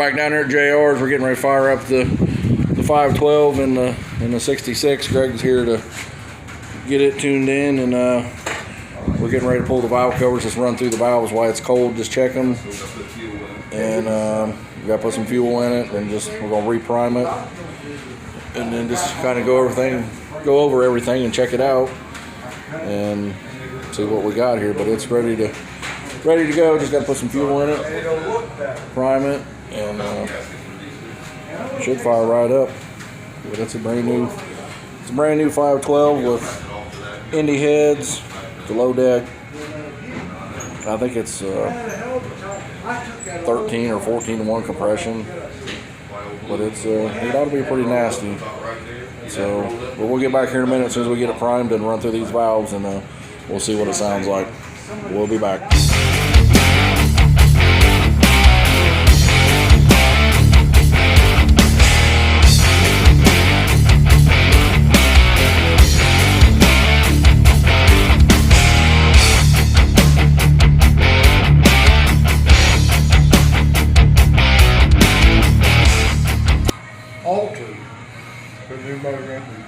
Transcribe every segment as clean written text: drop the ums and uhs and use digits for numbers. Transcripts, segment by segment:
back down there at JR's. We're getting ready to fire up the 512 and the 66. Greg's here to get it tuned in, and we're getting ready to pull the valve covers. Just run through the valves while it's cold. Just check them, and we got to put some fuel in it, and we're gonna reprime it, and then just kind of go over everything and check it out, and see what we got here. But it's ready to go. Just got to put some fuel in it, prime it, and should fire right up. But it's a brand new 512 with Indy heads, the low deck. I think it's 13 or 14 to 1 compression, but it ought to be pretty nasty. So, but we'll get back here in a minute as soon as we get it primed and run through these valves, and we'll see what it sounds like. We'll be back.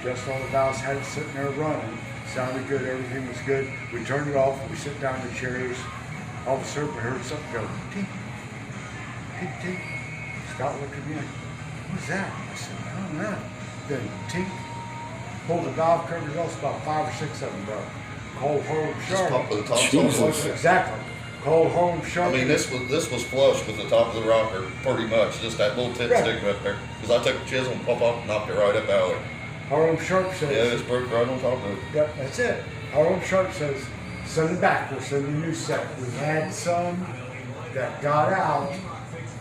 Just all the valves had it sitting there running. Sounded good, everything was good. We turned it off, we sit down in the chairs. All of a sudden we heard something go, tink, tink, tink. Scott looked at me like, what's that? I said, I don't know. Then tink, pulled the valve covers off, about 5 or 6 of them, bro. Cold, hard, sharp. Top of the top. Exactly. Cold, hard, sharp. I mean, this was flush with the top of the rocker, pretty much. Just that little tip sticking up there. Because I took a chisel and pop off and knocked it right up out of there. Harlem Sharp says. Yeah, it's broke right on top of it. Yep, that's it. Harlem Sharp says, send it back, we'll send you a new set. We had some that got out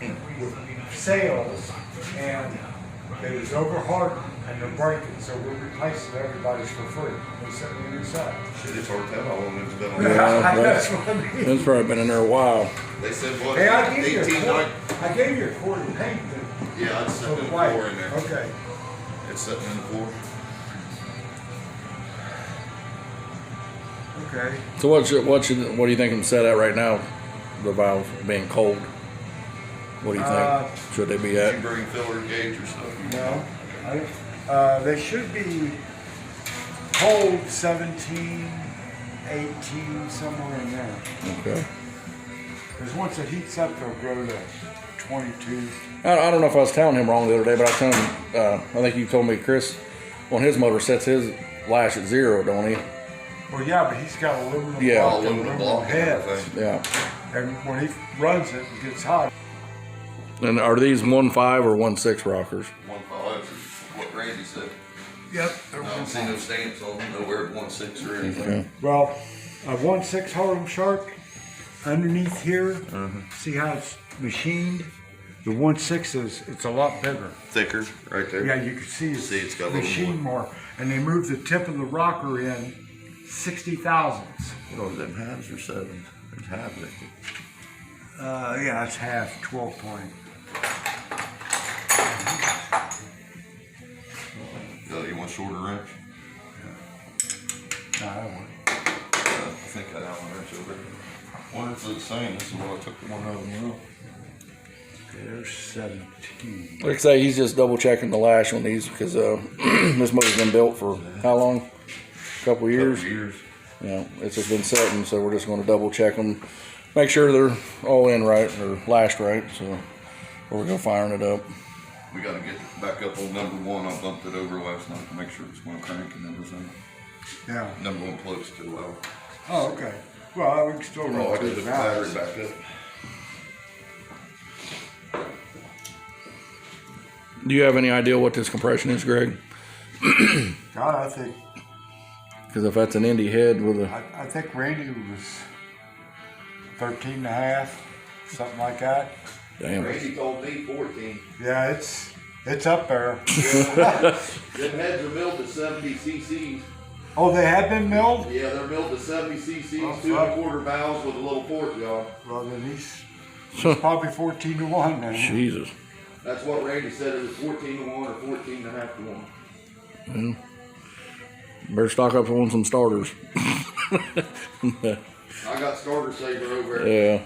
with sales, and they was overhardened and they're breaking, so we're replacing everybody's for free. We sent you a new set. Shit, it's hard to tell how long it's been on. That's what I mean. It's probably been in there a while. They said what? Hey, I 18 gave you a quart of paint. Yeah, I'd set For in the white. floor in there. Okay. It's sitting in the floor. Okay. So what do you think I'm set at right now? The valve being cold. What do you think? Should they be Did at? you bring filler gauge or stuff? No. They should be cold 17, 18, somewhere in there. Okay. Because once it heats up, they'll grow to 22. I don't know if I was telling him wrong the other day, but I was telling him, I think you told me Chris on his motor sets his lash at 0, don't he? Well, yeah, but he's got aluminum block and aluminum block and heads. everything. Yeah. And when he runs it, it gets hot. And are these 1.5 or 1.6 rockers? 1.5 is what Randy said. Yep. I don't see no stamps on them, nowhere at 1.6 or anything. Okay. Well, a 1.6 Harlem Sharp underneath here, see how it's machined? The 1.6 it's a lot bigger. Thicker, right there. Yeah, you can see it's got a little machined more. And they moved the tip of the rocker in 60 thousandths. What are them, halves or sevens? There's half, I think. Yeah, it's half, 12 point. You want shorter wrench? No, I don't want it. I think I have one wrench over there. Well, it's the same. This is what I took one out of them out. Okay, there's 17. Like I say, he's just double checking the lash on these because this motor's been built for how long? A couple years. Yeah, it's just been setting, so we're just going to double check them, make sure they're all in right or lashed right. So we're going to firing it up. We got to get back up on number 1. I bumped it over last night to make sure it's going to crank and everything. Yeah. Number 1 plug's still low. Oh, okay. Well, we can still run I through got the the battery valves. back up. Do you have any idea what this compression is, Greg? God, I think Because if that's an Indy head with a... I think Randy was 13 and a half, something like that. Damn. Randy told me 14. Yeah, it's up there. Them heads are milled to 70 cc's. Oh, they have been milled? Yeah, they're milled to 70 cc's, Oh, 2 1/4 valves with a little port jaw. Well, then he's probably 14 to 1 then. Jesus. That's what Randy said, it was 14 to 1 or 14 and a half to 1. Well, better stock up on some starters. I got starter saver over there. Yeah.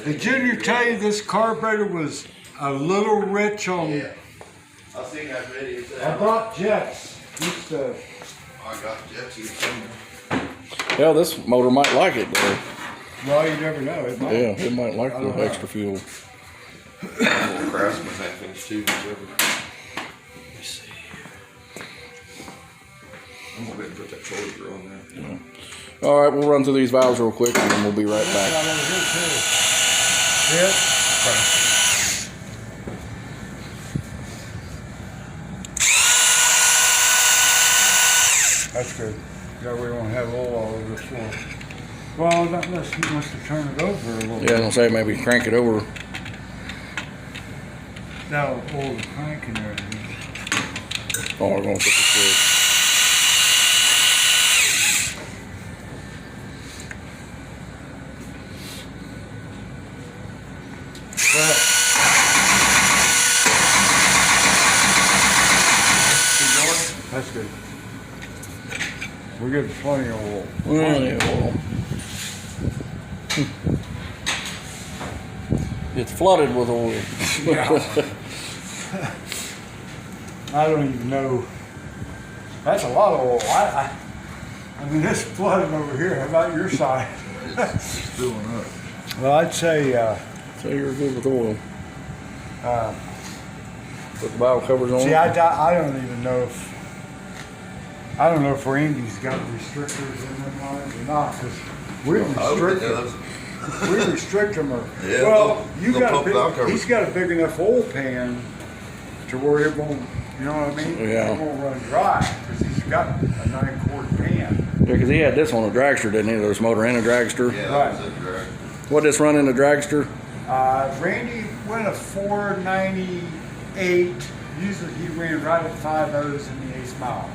Did Junior tell you this carburetor was a little rich on. Yeah. I seen that video. I bought jets. Used to. I got jets here. Yeah, this motor might like it though. Well, you never know. It might. Yeah, it might like I the don't know. extra fuel. Little Craftsman that thing's too. Let me see. I'm gonna go ahead and put that charger on there. Yeah. All right, we'll run through these valves real quick and then we'll be right back. Got over here too. Yeah. That's good. That way we won't have oil all over the floor. Well, not unless he wants to turn it over a little Yeah, I was gonna say maybe crank it over. Now, oil crank and everything. Oh, we're gonna put the switch. That's good. We're getting plenty of oil. It's flooded with oil. Yeah. I don't even know. That's a lot of oil. I mean, this flooding over here. How about your side? It's filling up. Well, I'd say. So you're good with oil. Put the valve covers on. See, I don't even know if. I don't know if Randy's got restrictors in them lines or not, because we restrict them. We restrict them. Yeah, Well, they'll pump valve covers. he's got a big enough oil pan to where it won't. You know what I mean? Yeah. It won't run dry because he's got a 9-quart pan. Yeah, because he had this on a dragster, didn't he? This motor and a dragster. Yeah, Right. that was a drag. What this run in the dragster? Randy went a 498. Usually he ran right at 5.0s in the 8th mile.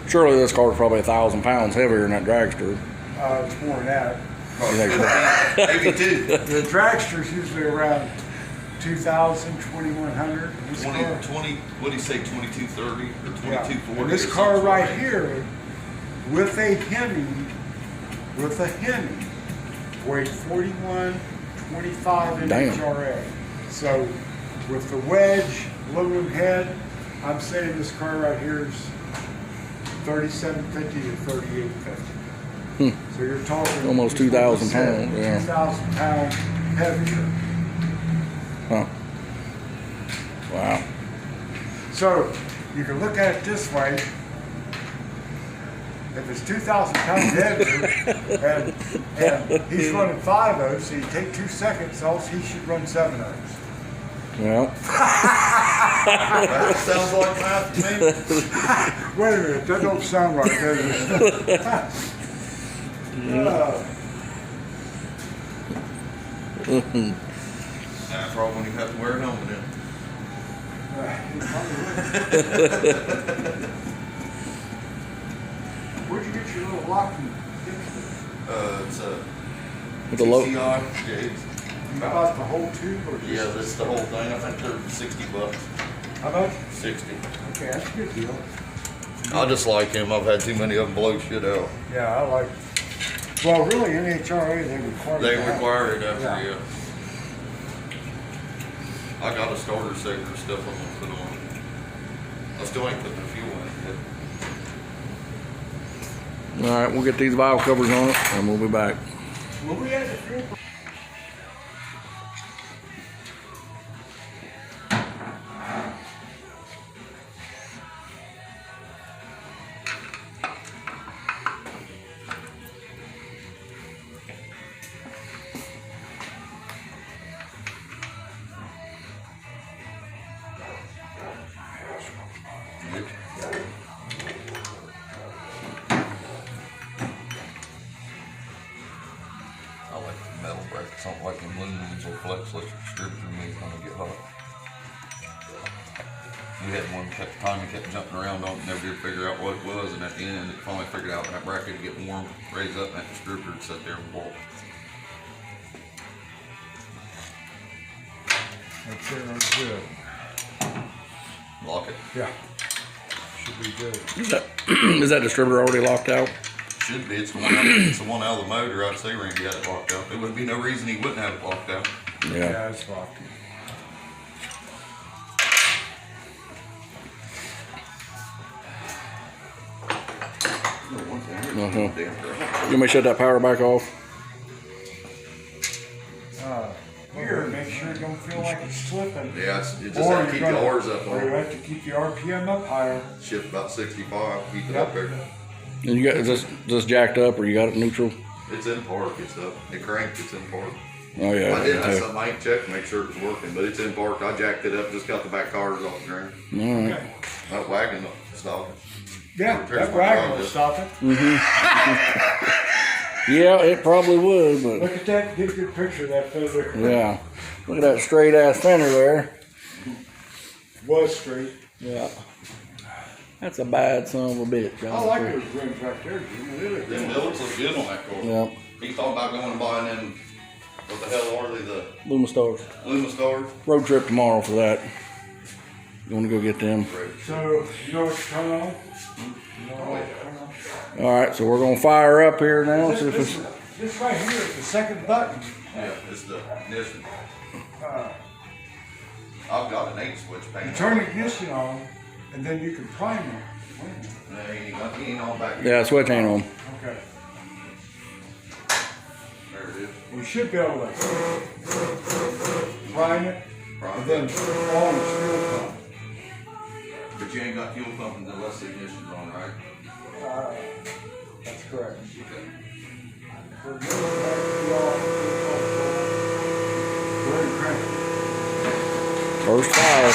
Surely this car's probably 1,000 pounds heavier than that dragster. It's more than that. Maybe two. The dragster's usually around 2,000, 2,100. 20, what do you say, 2230 or 2240? And this or car something right like here, with a Hemi, weighed 41.25 in Damn. HRA. So with the wedge, aluminum head, I'm saying this car right here is 3750 to 3850. So you're talking Almost 2,000 pounds, yeah. 2,000 pounds heavier. Huh. Wow. So you can look at it this way. If it's 2,000 pounds heavier and he's running 5.0, so you take 2 seconds off, he should run 7.0s. Well, that sounds like math to me. Wait a minute, that don't sound right, does it? That's probably when you have to wear a helmet in. Where'd you get your little locking? It's a with the low. TCI. Gates. You bought the whole tube or just? Yeah, that's the whole thing. I think they're $60. How much? 60. Okay, that's a good deal. I just like him. I've had too many of them blow shit out. Yeah, I like. Well, really, NHRA they require. They that. require it after, Yeah. yeah. I got a starter set or stuff I'm gonna put on. I still ain't putting the fuel in it yet. All right, we'll get these valve covers on it and we'll be back. Well, we had the fuel. I like the metal brackets. I don't like them aluminums or flex less distributor me when I get hot. We had one time he kept jumping around on it, never did figure out what it was, and at the end it finally figured out that bracket would get warm, raise up, and that distributor would sit there and boil. That's it, that's good. Lock it. Yeah. Should be good. Is that distributor already locked out? should be. It's the one out of the motor. I'd say Randy had it locked out. There wouldn't be no reason he wouldn't have it locked out. Yeah, it's locked. You may shut that power back off. Here, make sure it don't feel like it's slipping. Yeah, you just have to keep the R's up Or you on it. have to keep the RPM up higher. Shift about 65, keep it up there. And you got is this jacked up or you got it neutral? It's in park, it's up. It cranked, it's in park. Oh yeah. I did have something I ain't checked to make sure it was working, but it's in park. I jacked it up, just got the back tires off the ground. All right. Okay. That wagon stopped. Yeah, that wagon will stop it. Yeah, it probably would, but Look at that, get a good picture of that fender. yeah. Look at that straight ass fender there. Was straight. Yeah. That's a bad son of a bitch. I like those rims right there, Jimmy. They look Them good. bullets look good on that car. Yeah. He's talking about going and buying them, what the hell are they, the Luma Stars. Luma Stars? Road trip tomorrow for that. You want to go get them? So, you know what you're turning on? You know what you're turning on? All right, so we're gonna fire up here now. See if it's This right here is the second button. Yeah, it's the ignition. Uh, I've got an 8-switch You paint. turn the ignition on, and then you can prime it. Wait a minute. No, he ain't on back. yeah, switch ain't on. Okay. There it is. We should be able to prime it, Prime and then it. on the fuel pump. But you ain't got fuel pumping unless the ignition's on, right? That's correct. Okay. Very cranky. First fire.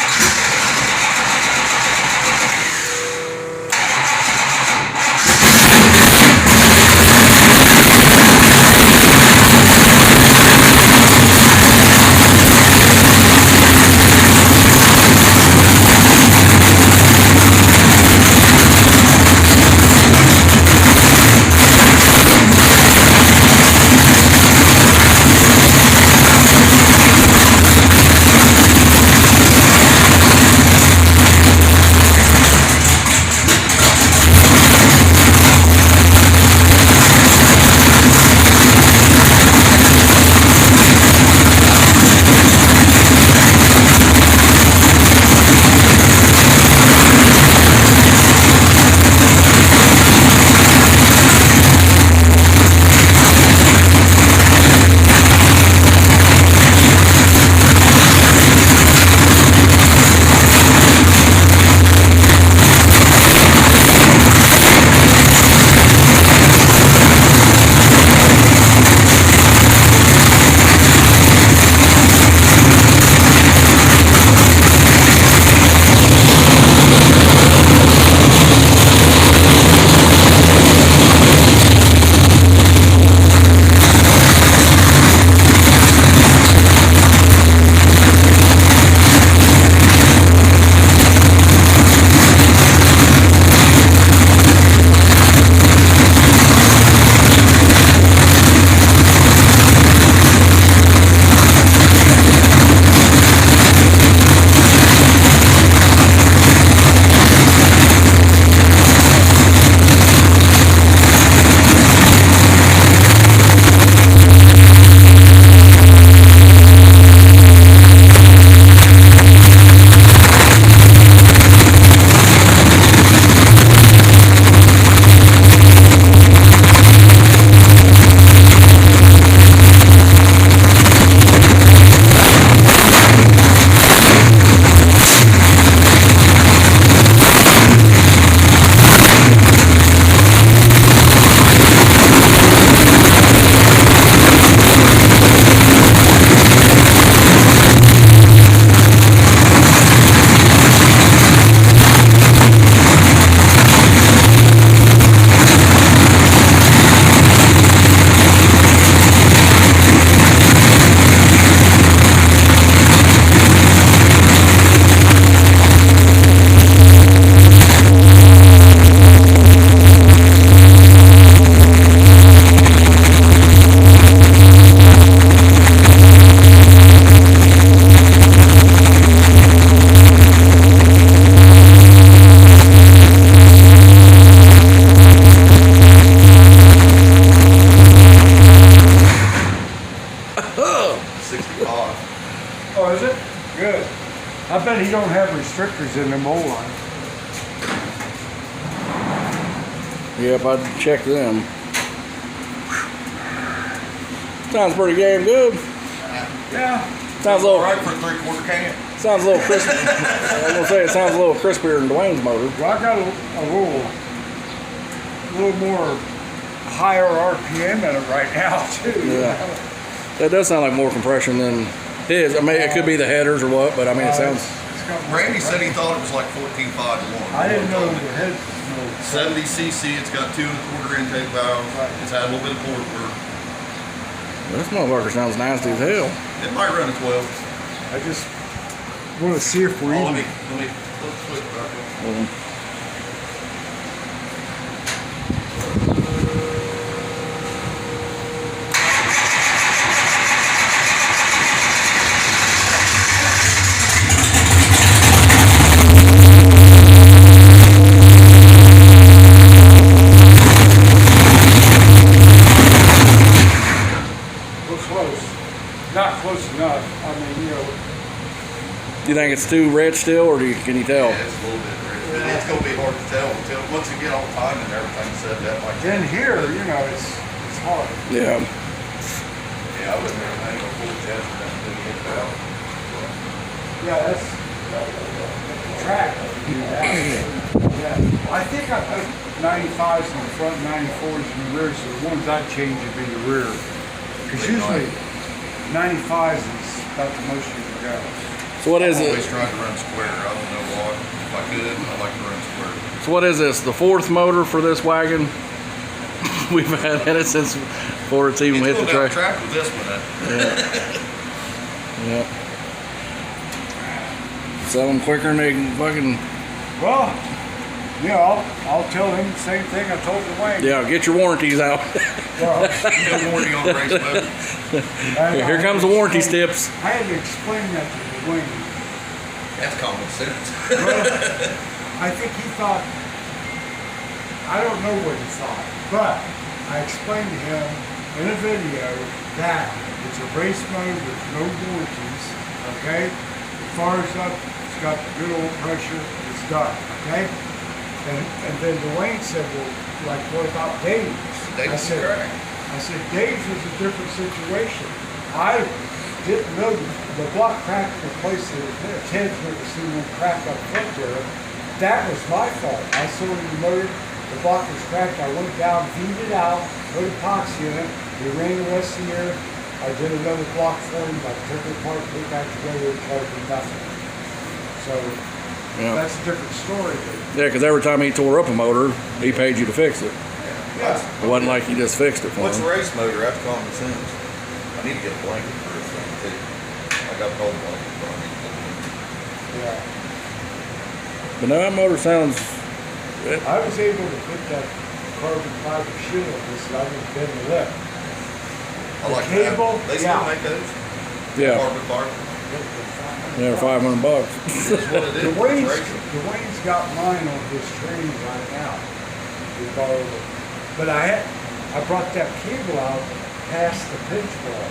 said he don't have restrictors in them old line. Yep, I checked them. Sounds pretty damn good. Yeah. Sounds a little, All right for a 3/4 can. sounds a little crisp. I was gonna say it sounds a little crispier than Dwayne's motor. Well, I got a little more higher RPM in it right now too. Yeah. That does sound like more compression than his. I mean, it could be the headers or what, but I mean, it sounds. It's got more Randy said he compression. thought it was like 14.5 to 1. I didn't know the head was 70 cc, it's got 2 1/4 intake valves. Right. It's had a little bit of port work. This motherfucker sounds nasty as hell. It might run a 12. I just want to see if we're Oh, let even. me flip it right there. We're close. Not close enough. I mean, you know. Do you think it's too rich still, or can you tell? Yeah, it's a little bit rich. It's going to be hard to tell until once you get all the time and everything set up like that. In here, you know, it's hard. Yeah. Yeah, I wouldn't really hang a full test for that until you get it out. Yeah, that's track. Yeah. I think I put 95s in the front, 94s in the rear, so the ones I change would be the rear. Because usually 95s is about the most you can go. So what is I'm always it? trying to run square. I don't know why. If I could, I'd like to run square. So what is this? The fourth motor for this wagon? We've had in it since before it's even hit the track. track. Track with this one. Yep. Sell them quicker than they can fucking. Well, you know, I'll tell him the same thing I told Dwayne. Yeah, get your warranties out. Well, No warranty on the race motor. Here comes the warranty steps. I had to explain that to Dwayne. That's common sense. Well, I think he thought, I don't know what he thought, but I explained to him in a video that it's a race mode with no warranties, okay? It fires up, it's got good old pressure, it's done, okay? And then Dwayne said, well, like, what about Dave's? I said, Dave's was a different situation. I didn't know the block cracked in the place that Ted's never seen one crack up front there. That was my fault. I saw in the motor, the block was cracked. I went down, beat it out, put epoxy in it. We ran the rest of the year. I did another block for him. I took it apart, put it back together, and charged him nothing. So Yeah. that's a different story. Yeah, because every time he tore up a motor, he paid you to fix it. Yeah. It wasn't like you just fixed it for What's a him. race motor? That's common sense. I need to get a blanket for this thing too. I got a cold blanket, but I need to get one. Yeah. But no, that motor sounds. I was able to put that carbon fiber shit on this, and I didn't bend the lip. I The like cable, that. They still yeah. make those? Yeah, Carbon fiber? they're $500. That's what it is. It's racing. Dwayne's got mine on his train right now. We borrowed it. But I brought that cable out past the pinch ball.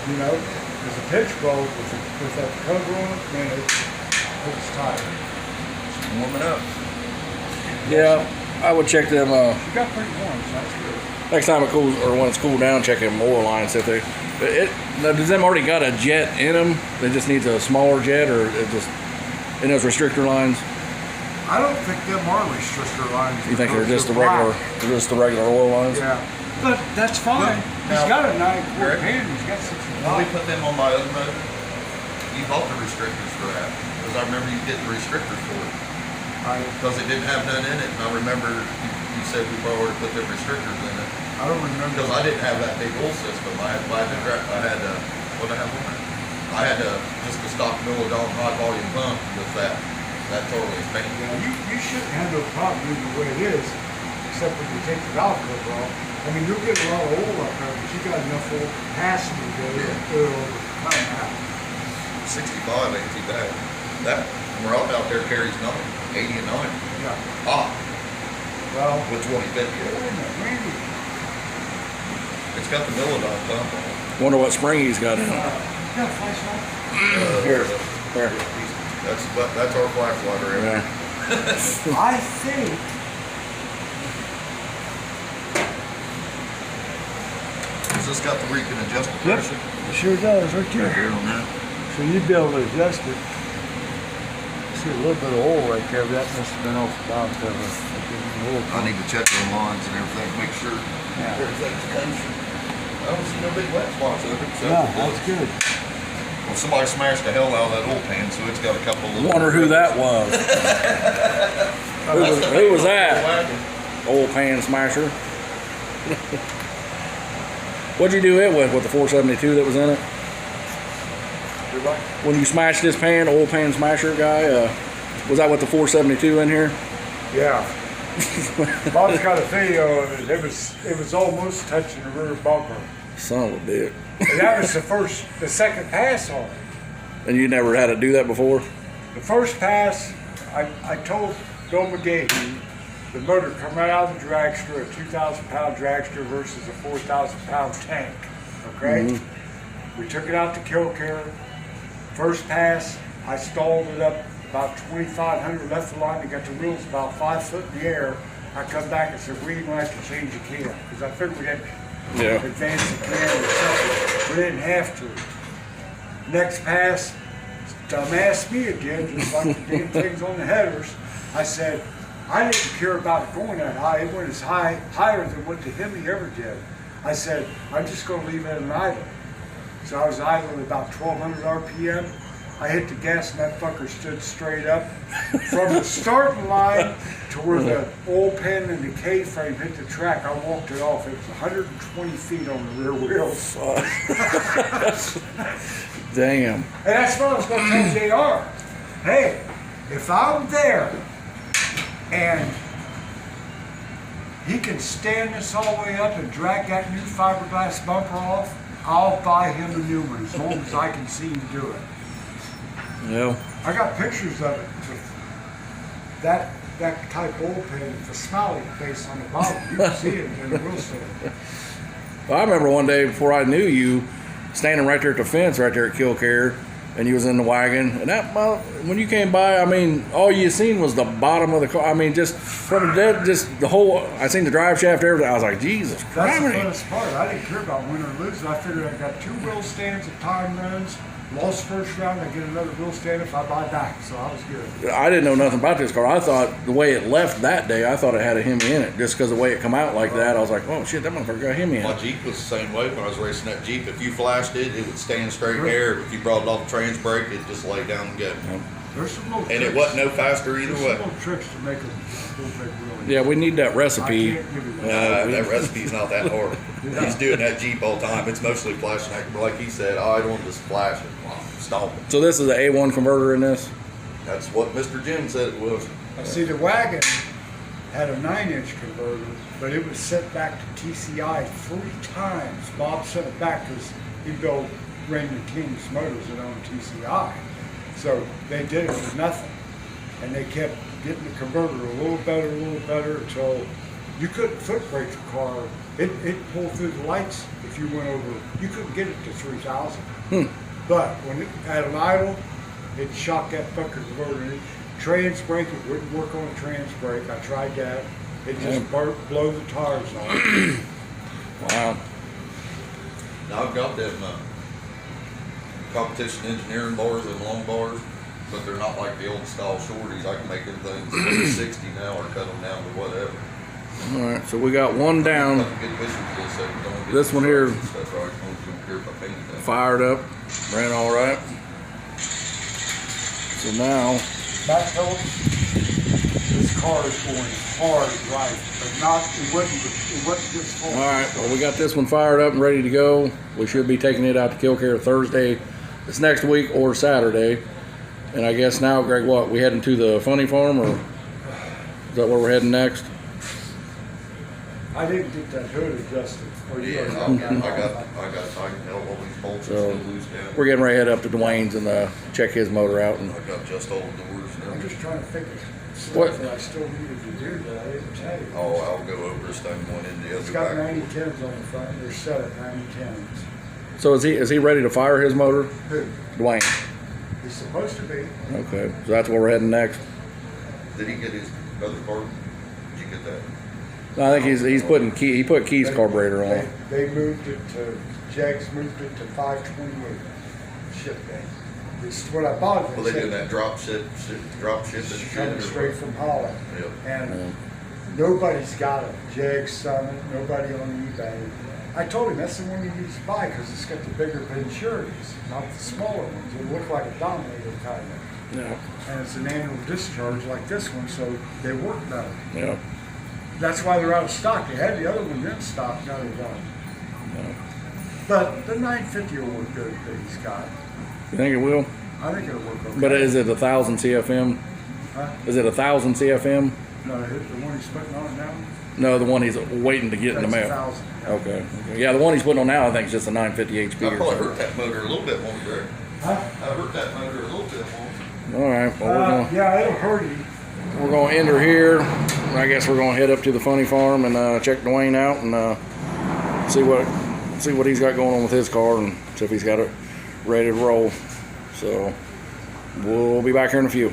You know, there's a pinch ball with that cover on it, man, it's tight. It's warming up. Yeah, I would check them. You got pretty warm, so that's good. Next time it cools, or when it's cooled down, check them oil lines if they. Now, does them already got a jet in them? It just needs a smaller jet, or it just in those restrictor lines? I don't think them are restrictor lines. You think they're because just the regular, black. they're just the regular oil lines? Yeah. But that's fine. He's Now- got a 9-quart Greg? pan, he's got 60 When we put them on my other motor, you bought the restrictors for that. Because I remember you getting the restrictors for it. Because it didn't have none in it. And I remember you said we probably ought to put them restrictors in it. I don't remember. Because I didn't have that big oil system. I had what I have on it? I had just a stock Milladon high volume pump with that totally expanded. Yeah, you shouldn't have no problem leaving it the way it is, except when you take the valve cover off. I mean, you'll get a lot of oil up there, but you got enough oil capacity to come out. 65 ain't too bad. That route out there carries 80 and 90. Yeah. Ah, Well, with 2050. Randy, It's got the Milladon pump on it. Wonder what spring he's got in it. you got a flashlight? Here. Here. That's our flashlight right there. Yeah. I think Has this got the where you can adjust the Yep. pressure? it sure does right Right there. here on that. So you'd be able to adjust it. See a little bit of oil right there, but that must have been off the bottom cover. I need to check the lines and everything, make sure Yeah. everything's kosher. I don't see no big wet spots over it. So Yeah, that's good. well, somebody smashed the hell out of that oil pan, so it's got a couple of little. Wonder who that was. Who was that? Wagon. Oil pan smasher. What'd you do it with the 472 that was in it? When you smashed this pan, oil pan smasher guy, was that with the 472 in here? Yeah. Bob's got a video of it. It was almost touching the rear bumper. Son of a bitch. And that was the second pass on it. And you never had to do that before? The first pass, I told Bill McGahee, the motor come right out of the dragster, a 2,000-pound dragster versus a 4,000-pound tank. Okay? We took it out to Killcare. First pass, I stalled it up about 2,500, left the line, and got the wheels about 5 foot in the air. I come back and said, we didn't have to change the cam, because I figured we had to advance the cam or something. We didn't have to. Next pass, dumbass me again, just like the damn things on the headers. I said, I didn't care about it going that high. It went as higher than what the Hemi ever did. I said, I'm just going to leave it at an idle. So I was idling at about 1,200 RPM. I hit the gas and that fucker stood straight up. From the starting line to where the oil pan and the K-frame hit the track, I walked it off. It was 120 feet on the rear wheels. Damn. And that's what I was going to tell JR. Hey, if I'm there and he can stand this all the way up and drag that new fiberglass bumper off, I'll buy him a new one as long as I can see him do it. Yeah. I got pictures of it. That type oil pan with a smiley face on the bottom. You can see it in the real stand. Well, I remember one day before I knew you, standing right there at the fence right there at Killcare, and you was in the wagon. And that when you came by, I mean, all you seen was the bottom of the car. I mean, just from just the whole. I seen the drive shaft, everything. I was like, Jesus That's Christ. the funnest part. I didn't care about win or lose. I figured I got 2 wheel stands at time runs. Lost first round, I get another wheel stand if I buy back. So I was good. I didn't know nothing about this car. I thought the way it left that day, I thought it had a Hemi in it. Just because the way it come out like that, I was like, oh shit, that motherfucker got a Hemi in My it. Jeep was the same way when I was racing that Jeep. If you flashed it, it would stand straight there. If you brought it off the trans brake, it'd just lay down and go. There's some little And tricks. it wasn't no faster either There's way. some little tricks to make them a little bit really. Yeah, we need that I recipe. can't give you that. That recipe's not that hard. He's doing that Jeep all the time. It's mostly flashing. Like he said, oh, I don't want to just flash it. Well, stomp it. So this is the A1 converter in this? That's what Mr. Jim said it was. I see the wagon had a 9-inch converter, but it was sent back to TCI 3 times. Bob sent it back because he built Raymond King's motors that owned TCI. So they did it for nothing. And they kept getting the converter a little better until you couldn't foot brake the car. It pulled through the lights if you went over. You couldn't get it to 3,000. But when it had an idle, it shocked that fucker converter. Trans brake, it wouldn't work on a trans brake. I tried that. It just blow the tires off. Wow. Now I've got them competition engineering bars and long bars, but they're not like the old style shorties. I can make them things 60 now or cut them down to whatever. All right, so we got one down, Get pictures of this, so we don't get This one here. Stuff right. I don't care if I painted that. fired up, ran all right. So now, Matt Phillips, this car is going hard right, but not, it wasn't this full. all right, well, we got this one fired up and ready to go. We should be taking it out to Killcare Thursday, this next week or Saturday. And I guess now, Greg, what, we heading to the funny farm, or is that where we're heading next? I didn't get that hood adjusted. Yeah, I got tightened out all these bolts are So, still loose down. We're getting ready to head up to Dwayne's and check his motor out. And I got just all the doors I'm now. just trying to think of What? stuff that I still needed to do that I didn't tell you. Oh, I'll go over this thing one in the It's other got back. 9010s on the front, they're set at 9010s. so is he ready to fire his motor? Who? Dwayne. Is He's supposed to be. Okay, so that's where we're heading next. Did he get his other car? Did you get that? No, I think he put Keith's carburetor on. They moved it to, Jags moved it to 528 ship day. It's what I bought it. Well, they do that drop ship and Coming shit. straight from Holland. Yep. And nobody's got a Jag Summit, nobody on eBay. I told him that's the one you need to buy because it's got the bigger Venturi's, not the smaller ones. They look like a Dominator kind of. Yeah. And it's an annual discharge like this one, so they work better. Yeah. That's why they're out of stock. They had the other one in stock, now they're done. Yeah. But the 950 will work good that he's got. You think it will? I think it'll work okay. But is it 1,000 CFM? Huh? Is it 1,000 CFM? No, the one he's putting on now? No, the one he's waiting to get in the That's mail. 1,000. Okay. Yeah, the one he's putting on now, I think, is just a 950 HP. I or probably something. hurt that motor a little bit more, Greg. Huh? I hurt that motor a little bit more. All right. Well, Yeah, it'll hurt him. we're going to end her here. I guess we're going to head up to the funny farm and check Dwayne out and see what he's got going on with his car and see if he's got it ready to roll. So we'll be back here in a few.